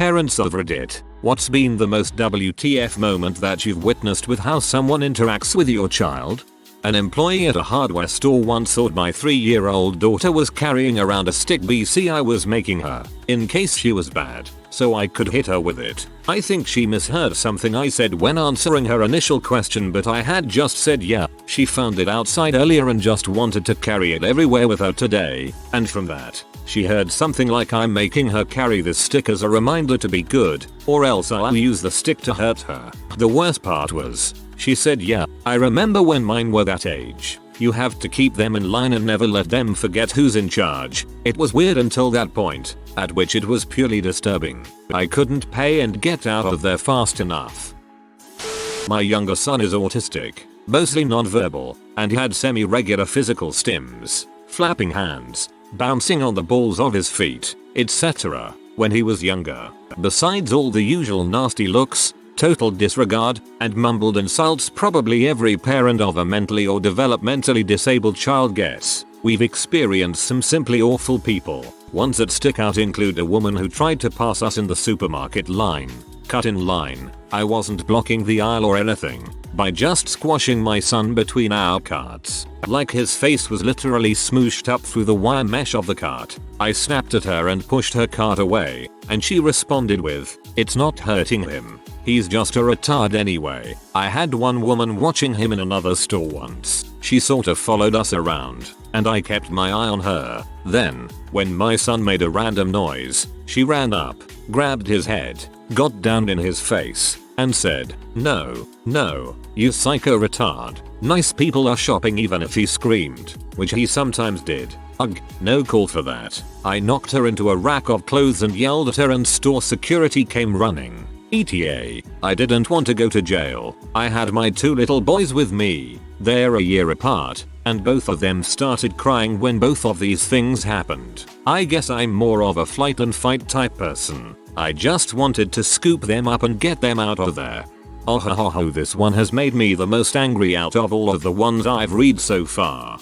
Parents of Reddit, what's been the most WTF moment that you've witnessed with how someone interacts with your child? An employee at a hardware store once thought my 3-year-old daughter was carrying around a stick BC I was making her, in case she was bad, so I could hit her with it. I think she misheard something I said when answering her initial question, but I had just said yeah. She found it outside earlier and just wanted to carry it everywhere with her today, and from that, she heard something like I'm making her carry this stick as a reminder to be good, or else I'll use the stick to hurt her. The worst part was, she said yeah, I remember when mine were that age. You have to keep them in line and never let them forget who's in charge. It was weird until that point, at which it was purely disturbing. I couldn't pay and get out of there fast enough. My younger son is autistic, mostly nonverbal, and he had semi-regular physical stims, flapping hands, bouncing on the balls of his feet, etc. when he was younger. Besides all the usual nasty looks, total disregard, and mumbled insults probably every parent of a mentally or developmentally disabled child gets, we've experienced some simply awful people. Ones that stick out include a woman who tried to pass us in the supermarket line. Cut in line. I wasn't blocking the aisle or anything, by just squashing my son between our carts. Like his face was literally smooshed up through the wire mesh of the cart. I snapped at her and pushed her cart away, and she responded with, "It's not hurting him. He's just a retard anyway." I had one woman watching him in another store once. She sort of followed us around, and I kept my eye on her. Then, when my son made a random noise, she ran up, grabbed his head, got down in his face, and said, "No, no, you psycho retard. Nice people are shopping," even if he screamed, which he sometimes did. Ugh, no call for that. I knocked her into a rack of clothes and yelled at her, and store security came running. ETA, I didn't want to go to jail. I had my 2 little boys with me. They're a year apart, and both of them started crying when both of these things happened. I guess I'm more of a flight and fight type person. I just wanted to scoop them up and get them out of there. Oh ho ho ho, this one has made me the most angry out of all of the ones I've read so far.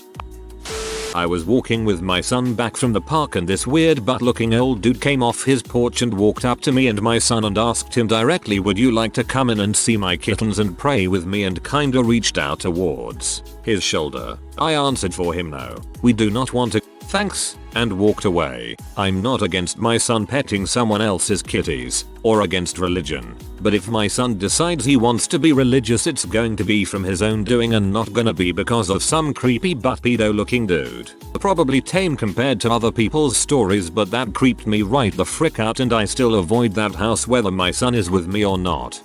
I was walking with my son back from the park, and this weird butt looking old dude came off his porch and walked up to me and my son and asked him directly, "Would you like to come in and see my kittens and pray with me?" and kinda reached out towards his shoulder. I answered for him, "No, we do not want to, thanks," and walked away. I'm not against my son petting someone else's kitties, or against religion, but if my son decides he wants to be religious, it's going to be from his own doing and not gonna be because of some creepy butt pedo looking dude. Probably tame compared to other people's stories, but that creeped me right the frick out, and I still avoid that house whether my son is with me or not.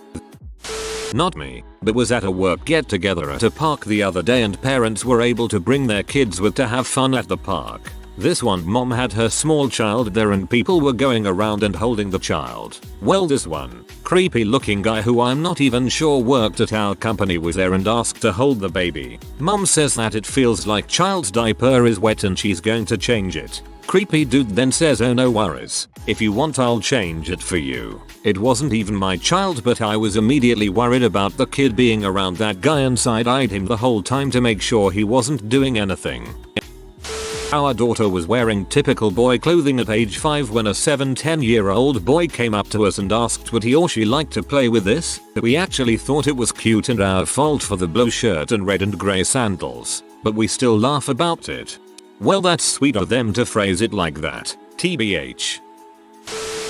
Not me, but was at a work get together at a park the other day, and parents were able to bring their kids with to have fun at the park. This one mom had her small child there and people were going around and holding the child. Well, this one creepy looking guy who I'm not even sure worked at our company was there and asked to hold the baby. Mom says that it feels like child's diaper is wet and she's going to change it. Creepy dude then says, "Oh, no worries. If you want, I'll change it for you." It wasn't even my child, but I was immediately worried about the kid being around that guy and side-eyed him the whole time to make sure he wasn't doing anything. Our daughter was wearing typical boy clothing at age 5 when a 7-10-year-old boy came up to us and asked would he or she like to play with this. We actually thought it was cute and our fault for the blue shirt and red and grey sandals, but we still laugh about it. Well, that's sweet of them to phrase it like that, TBH.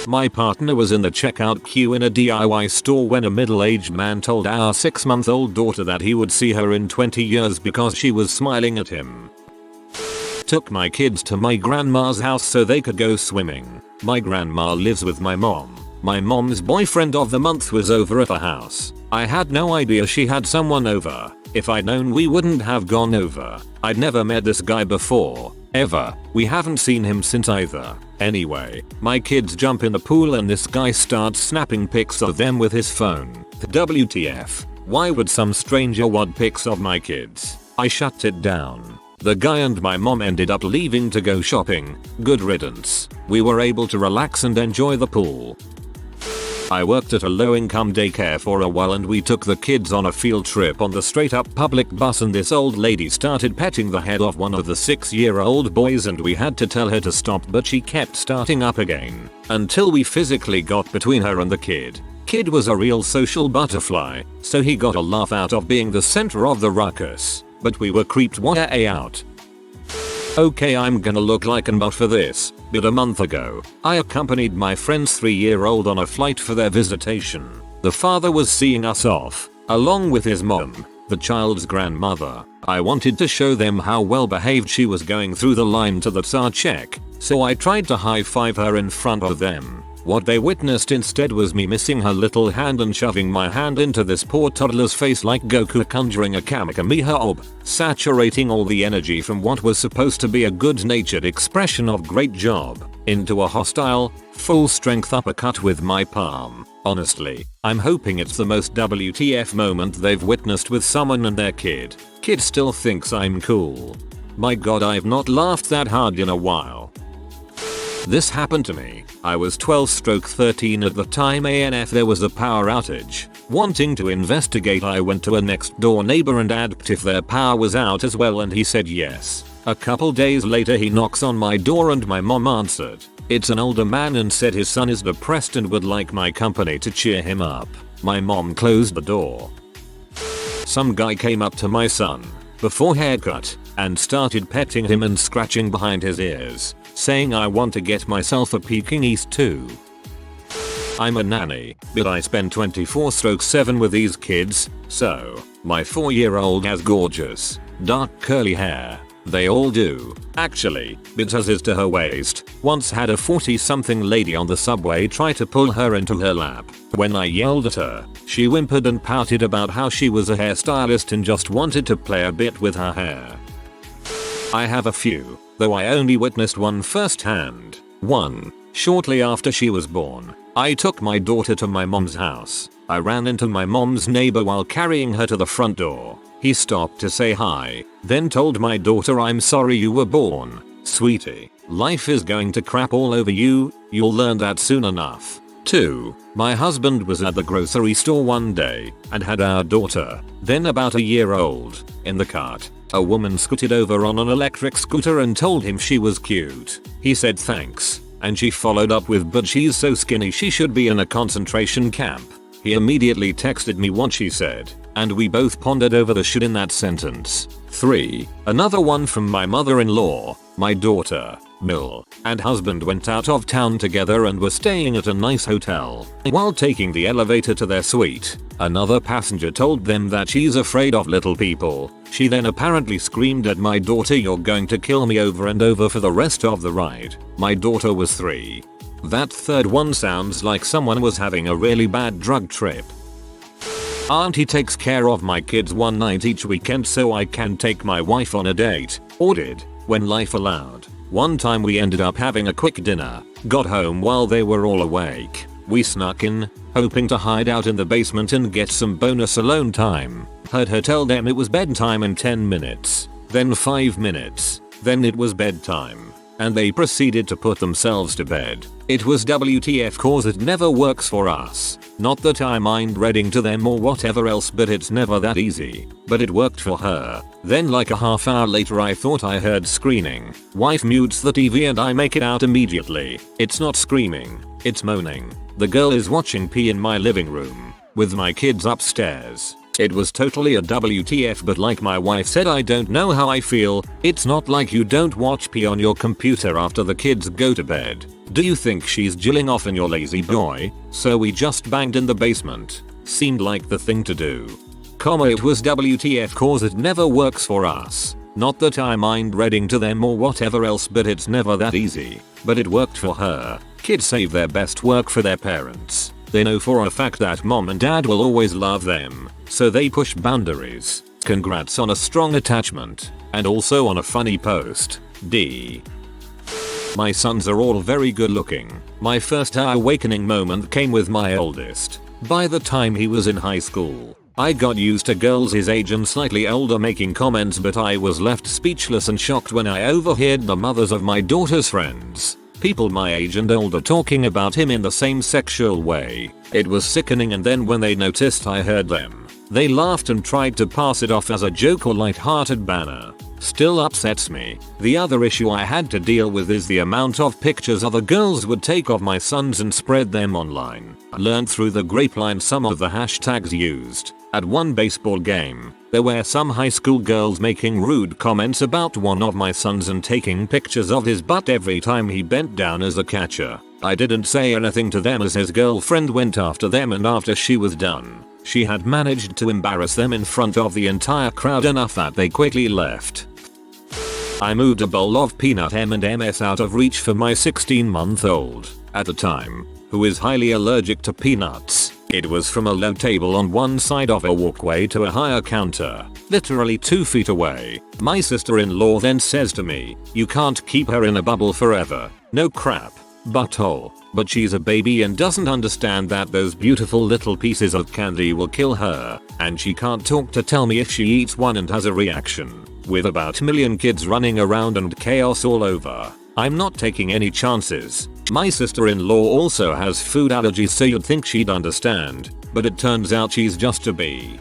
My partner was in the checkout queue in a DIY store when a middle-aged man told our 6-month-old daughter that he would see her in 20 years because she was smiling at him. Took my kids to my grandma's house so they could go swimming. My grandma lives with my mom. My mom's boyfriend of the month was over at the house. I had no idea she had someone over. If I'd known, we wouldn't have gone over. I'd never met this guy before, ever. We haven't seen him since either. Anyway, my kids jump in the pool and this guy starts snapping pics of them with his phone. WTF? Why would some stranger want pics of my kids? I shut it down. The guy and my mom ended up leaving to go shopping. Good riddance. We were able to relax and enjoy the pool. I worked at a low-income daycare for a while and we took the kids on a field trip on the straight-up public bus and this old lady started petting the head of one of the 6-year-old boys and we had to tell her to stop but she kept starting up again until we physically got between her and the kid. Kid was a real social butterfly, so he got a laugh out of being the center of the ruckus, but we were creeped way out. Okay, I'm gonna look like an bot for this, but a month ago, I accompanied my friend's 3-year-old on a flight for their visitation. The father was seeing us off, along with his mom, the child's grandmother. I wanted to show them how well behaved she was going through the line to the Tsar check, so I tried to high-five her in front of them. What they witnessed instead was me missing her little hand and shoving my hand into this poor toddler's face like Goku conjuring a Kamehameha orb, saturating all the energy from what was supposed to be a good-natured expression of great job, into a hostile, full-strength uppercut with my palm. Honestly, I'm hoping it's the most WTF moment they've witnessed with someone and their kid. Kid still thinks I'm cool. My god, I've not laughed that hard in a while. This happened to me. I was 12/13 at the time ANF there was a power outage. Wanting to investigate, I went to a next door neighbor and asked if their power was out as well and he said yes. A couple days later he knocks on my door and my mom answered. It's an older man and said his son is depressed and would like my company to cheer him up. My mom closed the door. Some guy came up to my son, before haircut, and started petting him and scratching behind his ears, saying I want to get myself a Pekingese too. I'm a nanny, but I spend 24/7 with these kids, so my 4-year-old has gorgeous, dark curly hair. They all do, actually, but as is to her waist. Once had a 40-something lady on the subway try to pull her into her lap. When I yelled at her, she whimpered and pouted about how she was a hairstylist and just wanted to play a bit with her hair. I have a few, though I only witnessed one firsthand. 1. Shortly after she was born, I took my daughter to my mom's house. I ran into my mom's neighbor while carrying her to the front door. He stopped to say hi, then told my daughter, I'm sorry you were born, sweetie. Life is going to crap all over you, you'll learn that soon enough. 2. My husband was at the grocery store one day and had our daughter, then about a year old, in the cart. A woman scooted over on an electric scooter and told him she was cute. He said thanks, and she followed up with, but she's so skinny she should be in a concentration camp. He immediately texted me what she said, and we both pondered over the shit in that sentence. 3. Another one from my mother-in-law. My daughter, Mill, and husband went out of town together and were staying at a nice hotel. While taking the elevator to their suite, another passenger told them that she's afraid of little people. She then apparently screamed at my daughter, you're going to kill me, over and over for the rest of the ride. My daughter was 3. That third one sounds like someone was having a really bad drug trip. Auntie takes care of my kids one night each weekend so I can take my wife on a date, or did, when life allowed. One time we ended up having a quick dinner, got home while they were all awake. We snuck in, hoping to hide out in the basement and get some bonus alone time. Heard her tell them it was bedtime in 10 minutes, then 5 minutes, then it was bedtime, and they proceeded to put themselves to bed. It was WTF cause it never works for us. Not that I mind reading to them or whatever else, but it's never that easy. But it worked for her. Then like a half hour later I thought I heard screaming. Wife mutes the TV and I make it out immediately. It's not screaming, it's moaning. The girl is watching pee in my living room, with my kids upstairs. It was totally a WTF, but like my wife said, I don't know how I feel. It's not like you don't watch pee on your computer after the kids go to bed. Do you think she's jilling off in your lazy boy? So we just banged in the basement. Seemed like the thing to do. It was WTF cause it never works for us. Not that I mind reading to them or whatever else, but it's never that easy. But it worked for her. Kids save their best work for their parents. They know for a fact that mom and dad will always love them, so they push boundaries. Congrats on a strong attachment, and also on a funny post. D. My sons are all very good looking. My first awakening moment came with my oldest. By the time he was in high school, I got used to girls his age and slightly older making comments, but I was left speechless and shocked when I overheard the mothers of my daughter's friends People my age and older talking about him in the same sexual way. It was sickening, and then when they noticed I heard them, they laughed and tried to pass it off as a joke or light-hearted banner. Still upsets me. The other issue I had to deal with is the amount of pictures other girls would take of my sons and spread them online. I learned through the grapevine some of the hashtags used. At one baseball game, there were some high school girls making rude comments about one of my sons and taking pictures of his butt every time he bent down as a catcher. I didn't say anything to them as his girlfriend went after them, and after she was done, she had managed to embarrass them in front of the entire crowd enough that they quickly left. I moved a bowl of peanut M&Ms out of reach for my 16-month-old, at the time, who is highly allergic to peanuts. It was from a low table on one side of a walkway to a higher counter, literally 2 feet away. My sister-in-law then says to me, "You can't keep her in a bubble forever." No crap, butthole. But she's a baby and doesn't understand that those beautiful little pieces of candy will kill her, and she can't talk to tell me if she eats one and has a reaction. With about a million kids running around and chaos all over, I'm not taking any chances. My sister-in-law also has food allergies, so you'd think she'd understand, but it turns out she's just a bee.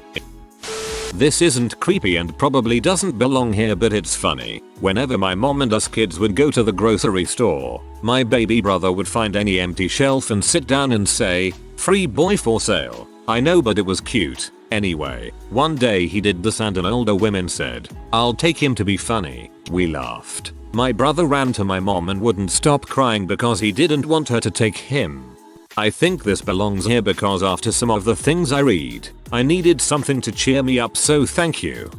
This isn't creepy and probably doesn't belong here, but it's funny. Whenever my mom and us kids would go to the grocery store, my baby brother would find any empty shelf and sit down and say, "Free boy for sale." I know, but it was cute. Anyway, one day he did this and an older woman said, "I'll take him to be funny." We laughed. My brother ran to my mom and wouldn't stop crying because he didn't want her to take him. I think this belongs here because after some of the things I read, I needed something to cheer me up, so thank you.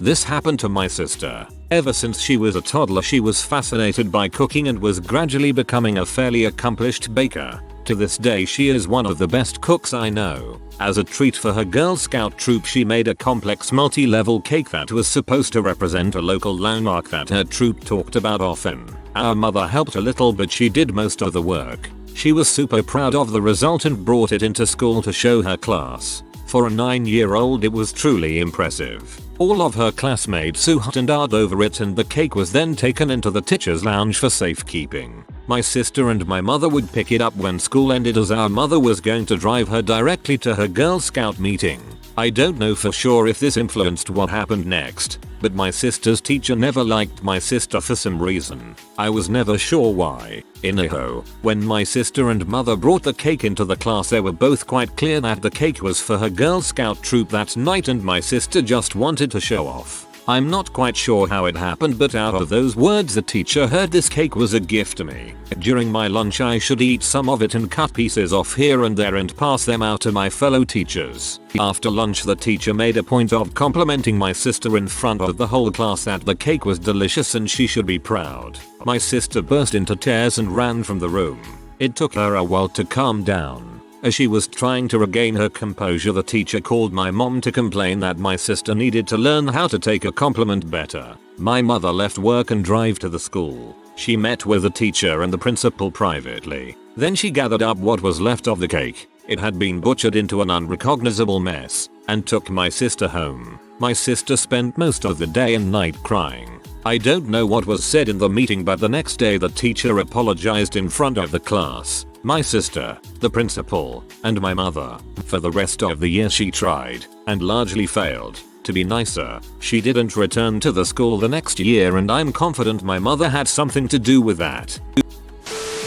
This happened to my sister. Ever since she was a toddler, she was fascinated by cooking and was gradually becoming a fairly accomplished baker. To this day, she is one of the best cooks I know. As a treat for her Girl Scout troop, she made a complex multi-level cake that was supposed to represent a local landmark that her troop talked about often. Our mother helped a little, but she did most of the work. She was super proud of the result and brought it into school to show her class. For a 9-year-old, it was truly impressive. All of her classmates hooted and hawed over it, and the cake was then taken into the teacher's lounge for safekeeping. My sister and my mother would pick it up when school ended, as our mother was going to drive her directly to her Girl Scout meeting. I don't know for sure if this influenced what happened next, but my sister's teacher never liked my sister for some reason. I was never sure why. Anyhow, when my sister and mother brought the cake into the class, they were both quite clear that the cake was for her Girl Scout troop that night, and my sister just wanted to show off. I'm not quite sure how it happened, but out of those words the teacher heard this cake was a gift to me. During my lunch I should eat some of it and cut pieces off here and there and pass them out to my fellow teachers. After lunch the teacher made a point of complimenting my sister in front of the whole class that the cake was delicious and she should be proud. My sister burst into tears and ran from the room. It took her a while to calm down. As she was trying to regain her composure, the teacher called my mom to complain that my sister needed to learn how to take a compliment better. My mother left work and drove to the school. She met with the teacher and the principal privately. Then she gathered up what was left of the cake. It had been butchered into an unrecognizable mess, and took my sister home. My sister spent most of the day and night crying. I don't know what was said in the meeting, but the next day the teacher apologized in front of the class, my sister, the principal, and my mother. For the rest of the year she tried, and largely failed, to be nicer. She didn't return to the school the next year, and I'm confident my mother had something to do with that.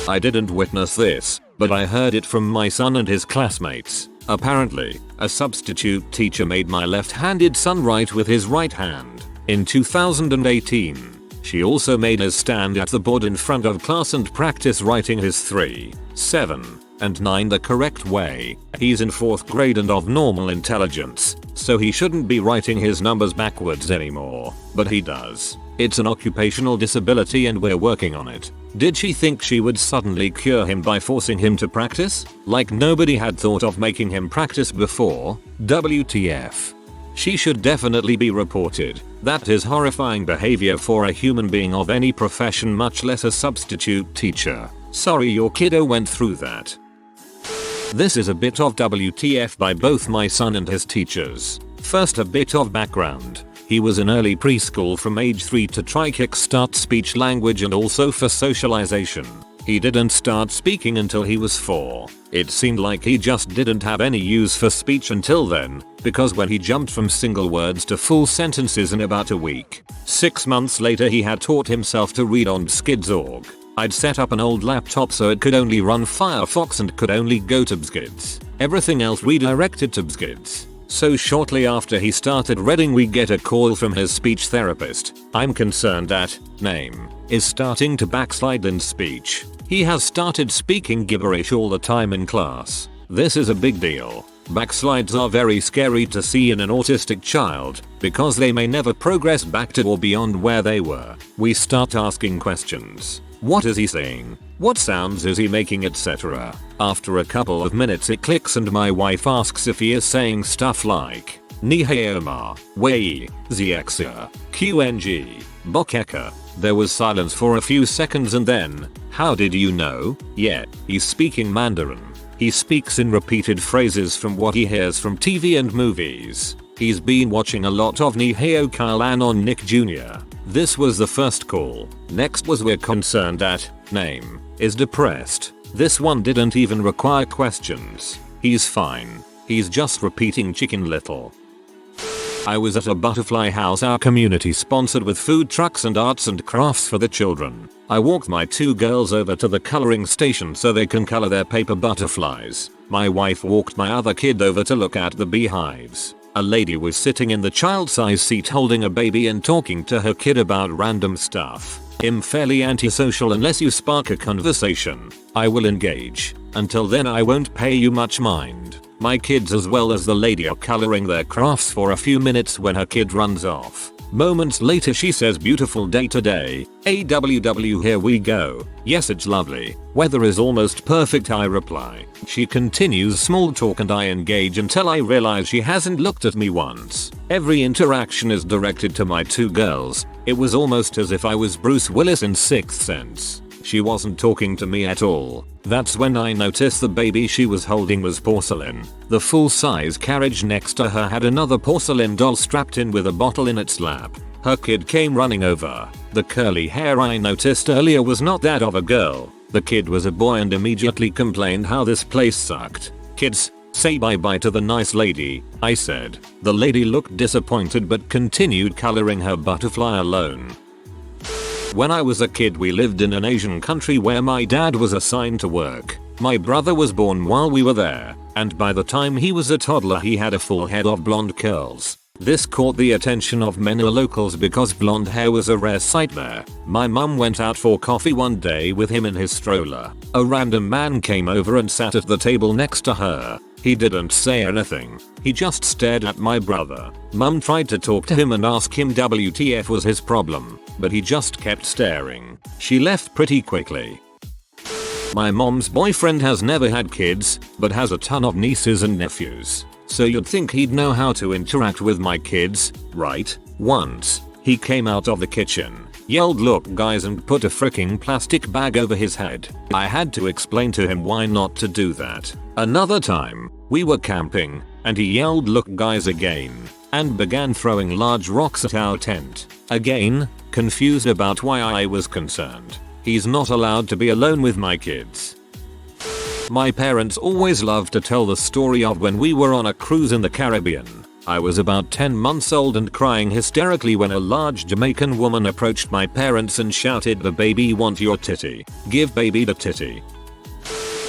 I didn't witness this, but I heard it from my son and his classmates. Apparently, a substitute teacher made my left-handed son write with his right hand. In 2018, she also made us stand at the board in front of class and practice writing his 3, 7, and 9 the correct way. He's in 4th grade and of normal intelligence, so he shouldn't be writing his numbers backwards anymore, but he does. It's an occupational disability and we're working on it. Did she think she would suddenly cure him by forcing him to practice? Like nobody had thought of making him practice before? WTF. She should definitely be reported. That is horrifying behavior for a human being of any profession, much less a substitute teacher. Sorry your kiddo went through that. This is a bit of WTF by both my son and his teachers. First, a bit of background. He was in early preschool from age 3 to try kickstart speech language and also for socialization. He didn't start speaking until he was 4. It seemed like he just didn't have any use for speech until then, because when he jumped from single words to full sentences in about a week. 6 months later he had taught himself to read on Skids.org. I'd set up an old laptop so it could only run Firefox and could only go to Skids. Everything else redirected to Skids. So shortly after he started reading we get a call from his speech therapist. I'm concerned that name is starting to backslide in speech. He has started speaking gibberish all the time in class. This is a big deal. Backslides are very scary to see in an autistic child because they may never progress back to or beyond where they were. We start asking questions. What is he saying? What sounds is he making, etc. After a couple of minutes it clicks and my wife asks if he is saying stuff like Niheoma, Wei, Ziexia, QNG, Bokeka. There was silence for a few seconds and then, how did you know? Yeah, he's speaking Mandarin. He speaks in repeated phrases from what he hears from TV and movies. He's been watching a lot of Niheo Kailan on Nick Jr. This was the first call. Next was we're concerned that name is depressed. This one didn't even require questions. He's fine. He's just repeating Chicken Little. I was at a butterfly house our community sponsored with food trucks and arts and crafts for the children. I walked my 2 girls over to the coloring station so they can color their paper butterflies. My wife walked my other kid over to look at the beehives. A lady was sitting in the child-size seat holding a baby and talking to her kid about random stuff. I'm fairly antisocial unless you spark a conversation. I will engage. Until then I won't pay you much mind. My kids as well as the lady are coloring their crafts for a few minutes when her kid runs off. Moments later she says beautiful day today. AWW here we go. Yes it's lovely. Weather is almost perfect I reply. She continues small talk and I engage until I realize she hasn't looked at me once. Every interaction is directed to my 2 girls. It was almost as if I was Bruce Willis in Sixth Sense. She wasn't talking to me at all. That's when I noticed the baby she was holding was Porcelain. The full-size carriage next to her had another porcelain doll strapped in with a bottle in its lap. Her kid came running over. The curly hair I noticed earlier was not that of a girl. The kid was a boy and immediately complained how this place sucked. Kids, say bye-bye to the nice lady, I said. The lady looked disappointed but continued coloring her butterfly alone. When I was a kid we lived in an Asian country where my dad was assigned to work. My brother was born while we were there, and by the time he was a toddler he had a full head of blonde curls. This caught the attention of many locals because blonde hair was a rare sight there. My mum went out for coffee one day with him in his stroller. A random man came over and sat at the table next to her. He didn't say anything. He just stared at my brother. Mum tried to talk to him and ask him WTF was his problem, but he just kept staring. She left pretty quickly. My mom's boyfriend has never had kids, but has a ton of nieces and nephews. So you'd think he'd know how to interact with my kids, right? Once, he came out of the kitchen, yelled look guys and put a freaking plastic bag over his head. I had to explain to him why not to do that. Another time, we were camping, and he yelled look guys again, and began throwing large rocks at our tent. Again, confused about why I was concerned. He's not allowed to be alone with my kids. My parents always loved to tell the story of when we were on a cruise in the Caribbean. I was about 10 months old and crying hysterically when a large Jamaican woman approached my parents and shouted, "The baby want your titty. Give baby the titty."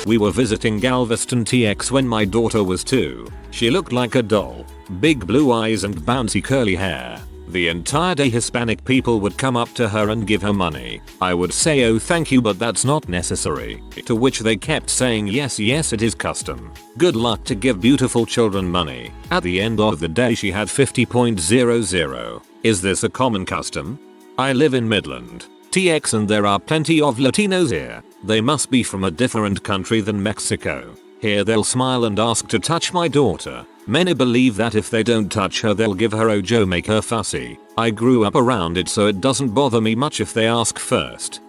We were visiting Galveston TX when my daughter was 2. She looked like a doll. Big blue eyes and bouncy curly hair. The entire day Hispanic people would come up to her and give her money. I would say oh thank you but that's not necessary. To which they kept saying yes it is custom. Good luck to give beautiful children money. At the end of the day she had 50.00. Is this a common custom? I live in Midland, TX and there are plenty of Latinos here. They must be from a different country than Mexico. Here they'll smile and ask to touch my daughter. Many believe that if they don't touch her they'll give her ojo, make her fussy. I grew up around it so it doesn't bother me much if they ask first.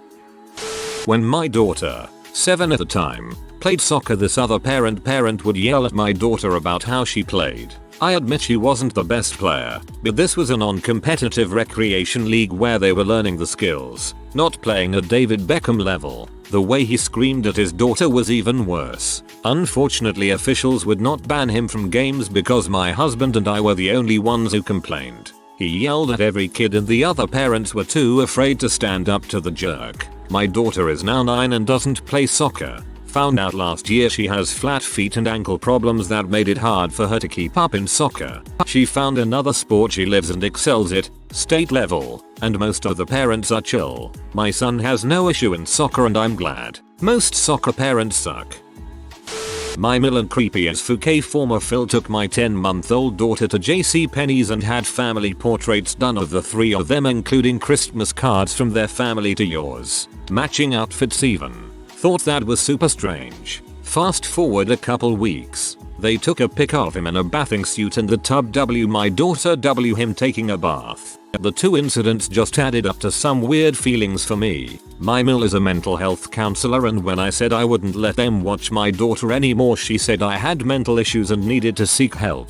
When my daughter, 7 at the time, played soccer this other parent would yell at my daughter about how she played. I admit she wasn't the best player, but this was a non-competitive recreation league where they were learning the skills, not playing at David Beckham level. The way he screamed at his daughter was even worse. Unfortunately, officials would not ban him from games because my husband and I were the only ones who complained. He yelled at every kid and the other parents were too afraid to stand up to the jerk. My daughter is now 9 and doesn't play soccer. Found out last year she has flat feet and ankle problems that made it hard for her to keep up in soccer. She found another sport she lives and excels at, state level, and most of the parents are chill. My son has no issue in soccer and I'm glad. Most soccer parents suck. My mild and creepy as Fouquet former Phil took my 10-month-old daughter to JCPenney's and had family portraits done of the 3 of them, including Christmas cards from their family to yours. Matching outfits even. Thought that was super strange. Fast forward a couple weeks. They took a pic of him in a bathing suit in the tub. My daughter him taking a bath. The two incidents just added up to some weird feelings for me. My Mill is a mental health counselor, and when I said I wouldn't let them watch my daughter anymore, she said I had mental issues and needed to seek help.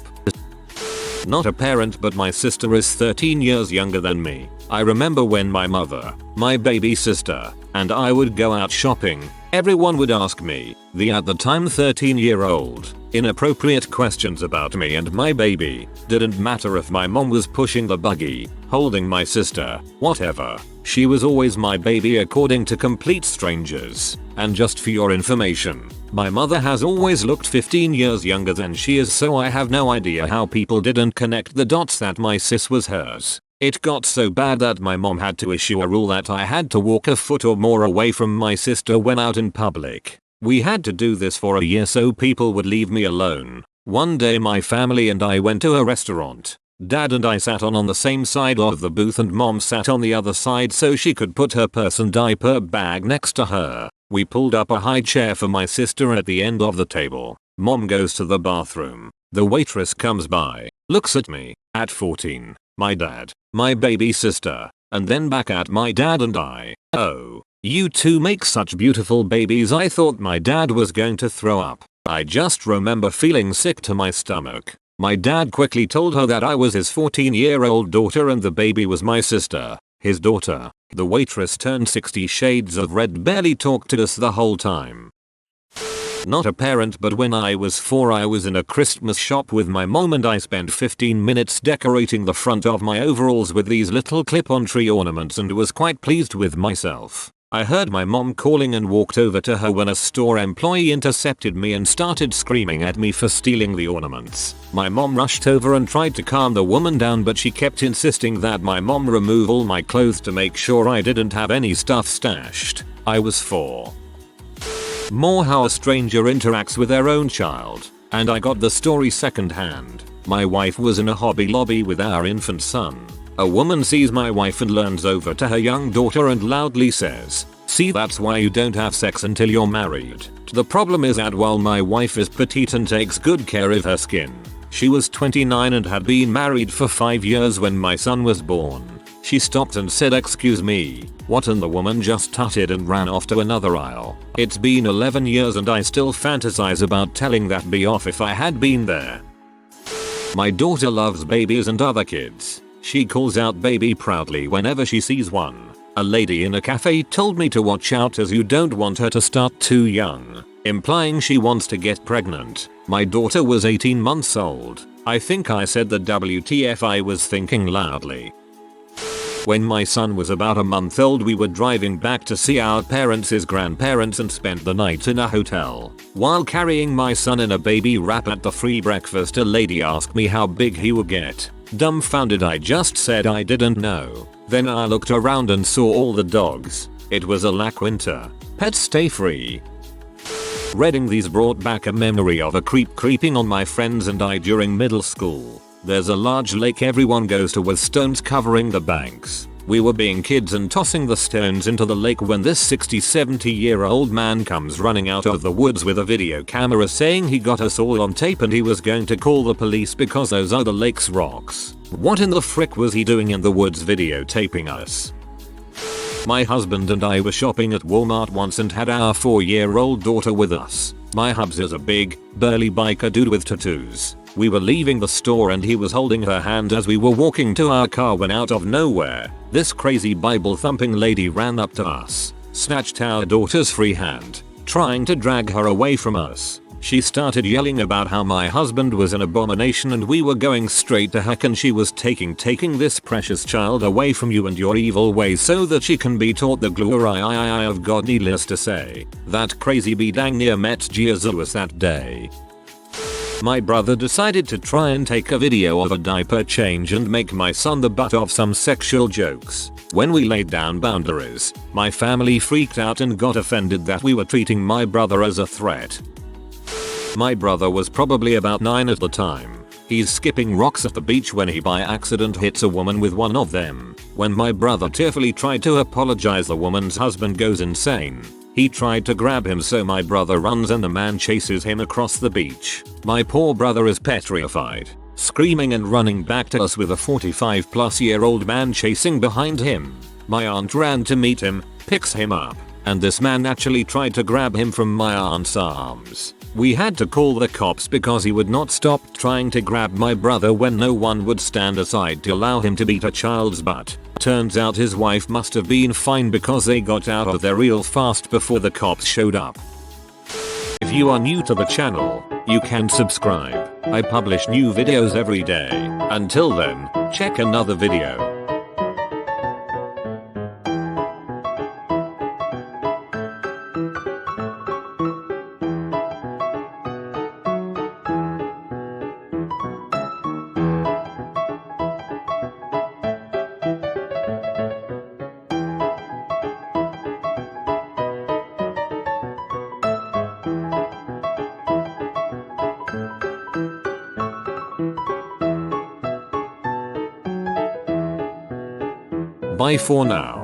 Not a parent, but my sister is 13 years younger than me. I remember when my mother, my baby sister, and I would go out shopping, everyone would ask me, the at the time 13-year-old, inappropriate questions about me and my baby. Didn't matter if my mom was pushing the buggy, holding my sister, whatever. She was always my baby according to complete strangers. And just for your information, my mother has always looked 15 years younger than she is, so I have no idea how people didn't connect the dots that my sis was hers. It got so bad that my mom had to issue a rule that I had to walk a foot or more away from my sister when out in public. We had to do this for a year so people would leave me alone. One day my family and I went to a restaurant. Dad and I sat on the same side of the booth and mom sat on the other side so she could put her purse and diaper bag next to her. We pulled up a high chair for my sister at the end of the table. Mom goes to the bathroom. The waitress comes by, looks at me, at 14, my dad, my baby sister, and then back at my dad and I. Oh, you two make such beautiful babies. I thought my dad was going to throw up. I just remember feeling sick to my stomach. My dad quickly told her that I was his 14-year-old daughter and the baby was my sister, his daughter. The waitress turned 60 shades of red, barely talked to us the whole time. Not a parent, but when I was 4 I was in a Christmas shop with my mom and I spent 15 minutes decorating the front of my overalls with these little clip-on tree ornaments and was quite pleased with myself. I heard my mom calling and walked over to her when a store employee intercepted me and started screaming at me for stealing the ornaments. My mom rushed over and tried to calm the woman down, but she kept insisting that my mom remove all my clothes to make sure I didn't have any stuff stashed. I was 4. More how a stranger interacts with their own child, and I got the story secondhand. My wife was in a Hobby Lobby with our infant son. A woman sees my wife and leans over to her young daughter and loudly says, "See, that's why you don't have sex until you're married." The problem is that while my wife is petite and takes good care of her skin, she was 29 and had been married for 5 years when my son was born. She stopped and said, "Excuse me, what?" and the woman just tutted and ran off to another aisle. It's been 11 years and I still fantasize about telling that bee off if I had been there. My daughter loves babies and other kids. She calls out baby proudly whenever she sees one. A lady in a cafe told me to watch out as you don't want her to start too young, implying she wants to get pregnant. My daughter was 18 months old. I think I said the WTF I was thinking loudly. When my son was about a month old, we were driving back to see our parents' grandparents and spent the night in a hotel. While carrying my son in a baby wrap at the free breakfast, a lady asked me how big he would get. Dumbfounded, I just said I didn't know. Then I looked around and saw all the dogs. It was a lack winter. Pets stay free. Reading these brought back a memory of a creep creeping on my friends and I during middle school. There's a large lake everyone goes to with stones covering the banks. We were being kids and tossing the stones into the lake when this 60-70-year-old man comes running out of the woods with a video camera saying he got us all on tape and he was going to call the police because those are the lake's rocks. What in the frick was he doing in the woods videotaping us? My husband and I were shopping at Walmart once and had our 4-year-old daughter with us. My hubs is a big, burly biker dude with tattoos. We were leaving the store and he was holding her hand as we were walking to our car when out of nowhere, this crazy Bible thumping lady ran up to us, snatched our daughter's free hand, trying to drag her away from us. She started yelling about how my husband was an abomination and we were going straight to heck, and she was taking this precious child away from you and your evil ways so that she can be taught the glory of God. Needless to say, that crazy bee dang near met Jesus that day. My brother decided to try and take a video of a diaper change and make my son the butt of some sexual jokes. When we laid down boundaries, my family freaked out and got offended that we were treating my brother as a threat. My brother was probably about 9 at the time. He's skipping rocks at the beach when he by accident hits a woman with one of them. When my brother tearfully tried to apologize, the woman's husband goes insane. He tried to grab him, so my brother runs and the man chases him across the beach. My poor brother is petrified, screaming and running back to us with a 45-plus-year-old man chasing behind him. My aunt ran to meet him, picks him up, and this man actually tried to grab him from my aunt's arms. We had to call the cops because he would not stop trying to grab my brother when no one would stand aside to allow him to beat a child's butt. Turns out his wife must have been fine because they got out of there real fast before the cops showed up. If you are new to the channel, you can subscribe. I publish new videos every day. Until then, check another video. Bye for now.